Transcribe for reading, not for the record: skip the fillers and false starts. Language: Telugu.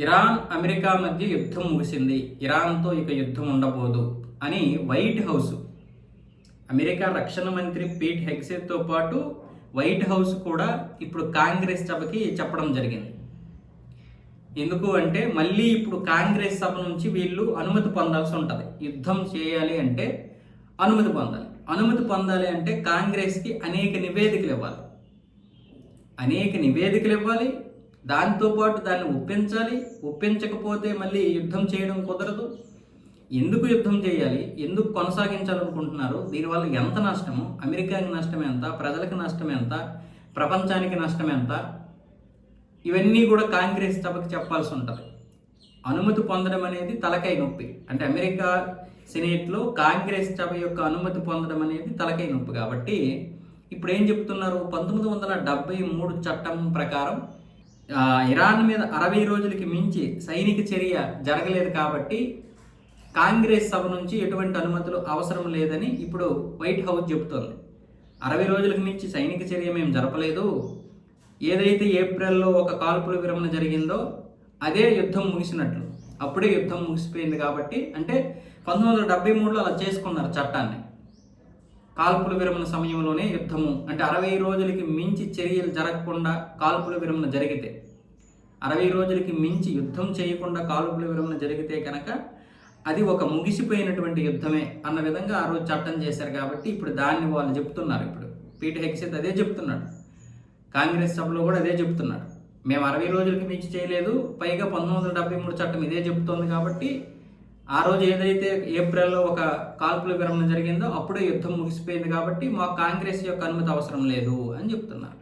ఇరాన్ అమెరికా మధ్య యుద్ధం ముగిసింది, ఇరాన్తో ఇక యుద్ధం ఉండబోదు అని వైట్ హౌస్, అమెరికా రక్షణ మంత్రి పీట్ హెగ్సేత్తో పాటు వైట్ హౌస్ కూడా ఇప్పుడు కాంగ్రెస్ సభకి చెప్పడం జరిగింది. ఎందుకు అంటే మళ్ళీ ఇప్పుడు కాంగ్రెస్ సభ నుంచి వీళ్ళు అనుమతి పొందాల్సి ఉంటుంది. యుద్ధం చేయాలి అంటే అనుమతి పొందాలి. అనుమతి పొందాలి అంటే కాంగ్రెస్కి అనేక నివేదికలు ఇవ్వాలి. దాంతోపాటు దాన్ని ఒప్పించాలి. ఒప్పించకపోతే మళ్ళీ యుద్ధం చేయడం కుదరదు. ఎందుకు యుద్ధం చేయాలి, ఎందుకు కొనసాగించాలనుకుంటున్నారు, దీనివల్ల ఎంత నష్టము, అమెరికాకి నష్టం ఎంత, ప్రజలకు నష్టం ఎంత, ప్రపంచానికి నష్టం ఎంత, ఇవన్నీ కూడా కాంగ్రెస్ సభకి చెప్పాల్సి ఉంటుంది. అనుమతి పొందడం అనేది తలకాయ నొప్పి. అంటే అమెరికా సెనేట్లో కాంగ్రెస్ సభ యొక్క అనుమతి పొందడం అనేది తలకాయ నొప్పి. కాబట్టి ఇప్పుడు ఏం చెప్తున్నారు, 1973 చట్టం ప్రకారం ఇరాన్ మీద 60 రోజులకి మించి సైనిక చర్య జరగలేదు కాబట్టి కాంగ్రెస్ సభ నుంచి ఎటువంటి అనుమతులు అవసరం లేదని ఇప్పుడు వైట్ హౌస్ చెబుతోంది. 60 రోజులకు మించి సైనిక చర్య మేము జరపలేదు. ఏదైతే ఏప్రిల్లో ఒక కాల్పుల విరమణ జరిగిందో అదే యుద్ధం ముగిసినట్లు, అప్పుడే యుద్ధం ముగిసిపోయింది. కాబట్టి అంటే 1973లో అలా చేసుకున్నారు చట్టాన్ని. కాల్పుల విరమణ సమయంలోనే యుద్ధము అంటే 60 రోజులకి మించి చర్యలు జరగకుండా కాల్పుల విరమణ జరిగితే, 60 రోజులకి మించి యుద్ధం చేయకుండా కాల్పుల విరమణ జరిగితే కనుక అది ఒక ముగిసిపోయినటువంటి యుద్ధమే అన్న విధంగా ఆ రోజు చట్టం చేశారు. కాబట్టి ఇప్పుడు దాన్ని వాళ్ళు చెప్తున్నారు. ఇప్పుడు పీట్ హెగ్సేత్ అదే చెప్తున్నాడు, కాంగ్రెస్ సభలో కూడా అదే చెప్తున్నాడు. మేము 60 రోజులకి మించి చేయలేదు, పైగా 1973 చట్టం ఇదే చెప్తోంది. కాబట్టి ఆ రోజు ఏదైతే ఏప్రిల్లో ఒక కాల్పుల విరమణ జరిగిందో అప్పుడే యుద్ధం ముగిసిపోయింది. కాబట్టి మాకు కాంగ్రెస్ యొక్క అనుమతి అవసరం లేదు అని చెప్తున్నారు.